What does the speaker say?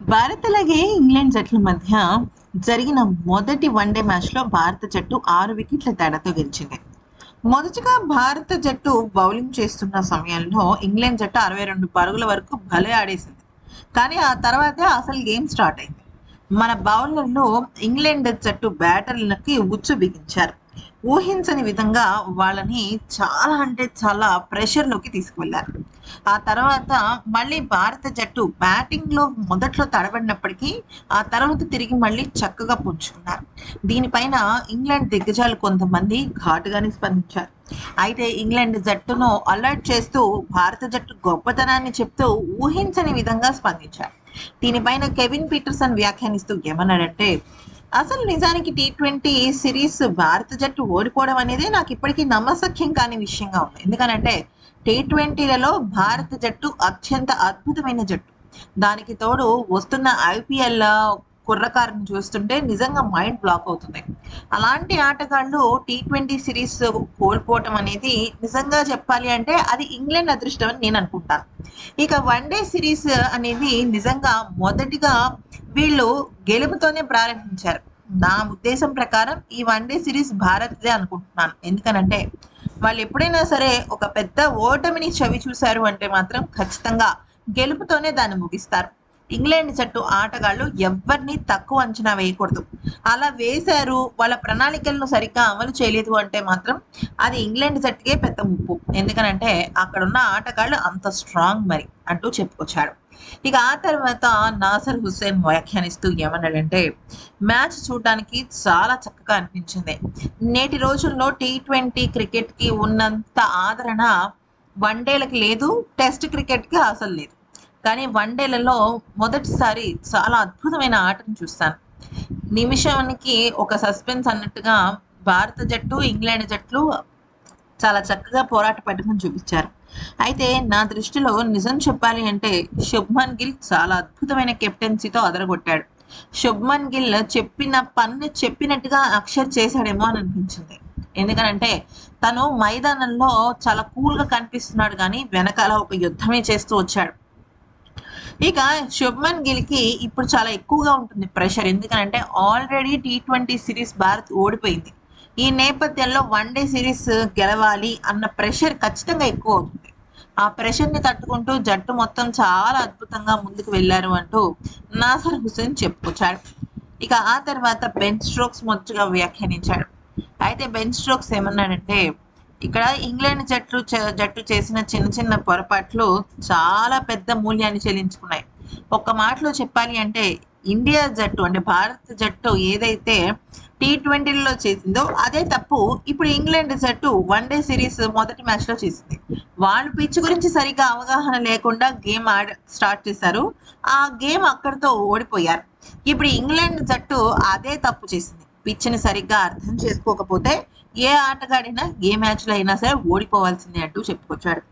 భారత్ అలాగే ఇంగ్లాండ్ జట్ల మధ్య జరిగిన మొదటి వన్డే మ్యాచ్లో భారత జట్టు 6 వికెట్ల తేడాతో గెలిచింది. మొదటగా భారత జట్టు బౌలింగ్ చేస్తున్న సమయంలో ఇంగ్లాండ్ జట్టు 62 పరుగుల వరకు భలే ఆడేసింది. కానీ ఆ తర్వాతే అసలు గేమ్ స్టార్ట్ అయింది. మన బౌలర్లు ఇంగ్లాండ్ జట్టు బ్యాటర్లకి ఉచ్చు బిగించారు. ఊహించని విధంగా వాళ్ళని చాలా అంటే చాలా ప్రెషర్‌లోకి తీసుకువెళ్లారు. ఆ తర్వాత మళ్ళీ భారత జట్టు బ్యాటింగ్‌లో మొదట్లో తడబడినప్పటికీ, ఆ తర్వాత తిరిగి మళ్ళీ చక్కగా పుంజుకున్నారు. దీనిపైన ఇంగ్లాండ్ దిగ్గజాలు కొంతమంది ఘాటుగానే స్పందించారు. అయితే ఇంగ్లాండ్ జట్టును అలర్ట్ చేస్తూ భారత జట్టు గొప్పతనాన్ని చెప్తూ ఊహించని విధంగా స్పందించారు. దీనిపైన కెవిన్ పీటర్సన్ వ్యాఖ్యానిస్తూ ఏమన్నాడంటే, అసలు నిజానికి టీ20 సిరీస్ భారత జట్టు ఓడిపోవడం అనేది నాకు ఇప్పటికీ నమ్మశక్యం కాని విషయంగా ఉంది. ఎందుకనంటే టీ20లలో భారత జట్టు అత్యంత అద్భుతమైన జట్టు. దానికి తోడు వస్తున్న ఐపీఎల్ కుర్రకారుని చూస్తుంటే నిజంగా మైండ్ బ్లాక్ అవుతుంది. అలాంటి ఆటగాళ్ళు టీ20 సిరీస్ కోల్పోవటం అనేది నిజంగా చెప్పాలి అంటే అది ఇంగ్లాండ్ అదృష్టం అని నేను అనుకుంటాను. ఇక వన్డే సిరీస్ అనేది నిజంగా మొదటిగా వీళ్ళు గెలుపుతోనే ప్రారంభించారు. నా ఉద్దేశం ప్రకారం ఈ వన్డే సిరీస్ భారత్‌దే అనుకుంటున్నాను. ఎందుకనంటే వాళ్ళు ఎప్పుడైనా సరే ఒక పెద్ద ఓటమిని చవి చూశారు అంటే మాత్రం ఖచ్చితంగా గెలుపుతోనే దాన్ని ముగిస్తారు. ఇంగ్లాండ్ జట్టు ఆటగాళ్ళు ఎవ్వరిని తక్కువ అంచనా వేయకూడదు. అలా వేశారు, వాళ్ళ ప్రణాళికలను సరిగ్గా అమలు చేయలేదు అంటే మాత్రం అది ఇంగ్లాండ్ జట్టుకే పెద్ద ముప్పు. ఎందుకనంటే అక్కడున్న ఆటగాళ్ళు అంత స్ట్రాంగ్ మరి అంటూ చెప్పుకొచ్చాడు. ఇక ఆ తర్వాత నాసర్ హుస్సేన్ వ్యాఖ్యానిస్తూ ఏమన్నాడంటే, మ్యాచ్ చూడడానికి చాలా చక్కగా అనిపించింది. నేటి రోజుల్లో టీ20 క్రికెట్‌కి ఉన్నంత ఆదరణ వన్డేలకి లేదు. టెస్ట్ క్రికెట్‌కి అసలు లేదు. కానీ వన్డేలలో మొదటిసారి చాలా అద్భుతమైన ఆటను చూస్తాను. నిమిషానికి ఒక సస్పెన్స్ అన్నట్టుగా భారత జట్టు, ఇంగ్లాండ్ జట్లు చాలా చక్కగా పోరాట పటిమను చూపించారు. అయితే నా దృష్టిలో నిజం చెప్పాలి అంటే శుభ్మన్ గిల్ చాలా అద్భుతమైన కెప్టెన్సీతో అదరగొట్టాడు. శుభ్మన్ గిల్ చెప్పిన పనిని చెప్పినట్టుగా అక్షర్ చేశాడేమో అని అనిపించింది. ఎందుకనంటే తను మైదానంలో చాలా కూల్‌గా కనిపిస్తున్నాడు గానీ వెనకాల ఒక యుద్ధమే చేస్తూ వచ్చాడు. ఇక శుభ్మన్ గిల్‌కి ఇప్పుడు చాలా ఎక్కువగా ఉంటుంది ప్రెషర్. ఎందుకనంటే ఆల్రెడీ టీ20 సిరీస్ భారత్ ఓడిపోయింది. ఈ నేపథ్యంలో వన్డే సిరీస్ గెలవాలి అన్న ప్రెషర్ ఖచ్చితంగా ఎక్కువ అవుతుంది. ఆ ప్రెషర్‌ని తట్టుకుంటూ జట్టు మొత్తం చాలా అద్భుతంగా ముందుకు వెళ్లారు అంటూ నాసర్ హుస్సేన్ చెప్పుకొచ్చాడు. ఇక ఆ తర్వాత బెన్ స్టోక్స్ మొదటగా వ్యాఖ్యానించాడు. అయితే బెన్ స్టోక్స్ ఏమన్నాడంటే, ఇక్కడ ఇంగ్లాండ్ జట్టు చేసిన చిన్న చిన్న పొరపాట్లు చాలా పెద్ద మూల్యాన్ని చెల్లించుకున్నాయి. ఒక్క మాటలో చెప్పాలి అంటే ఇండియా జట్టు అంటే భారత జట్టు ఏదైతే టీ20లలో చేసిందో అదే తప్పు ఇప్పుడు ఇంగ్లాండ్ జట్టు వన్డే సిరీస్ మొదటి మ్యాచ్‌లో చేసింది. వాళ్ళు పిచ్ గురించి సరిగ్గా అవగాహన లేకుండా గేమ్ స్టార్ట్ చేశారు. ఆ గేమ్ అక్కడితో ఓడిపోయారు. ఇప్పుడు ఇంగ్లాండ్ జట్టు అదే తప్పు చేసింది. పిచ్‌ని సరిగ్గా అర్థం చేసుకోకపోతే ఏ ఆటగాడైనా ఏ మ్యాచ్‌లో అయినా సరే ఓడిపోవాల్సిందే అంటూ చెప్పుకొచ్చాడు.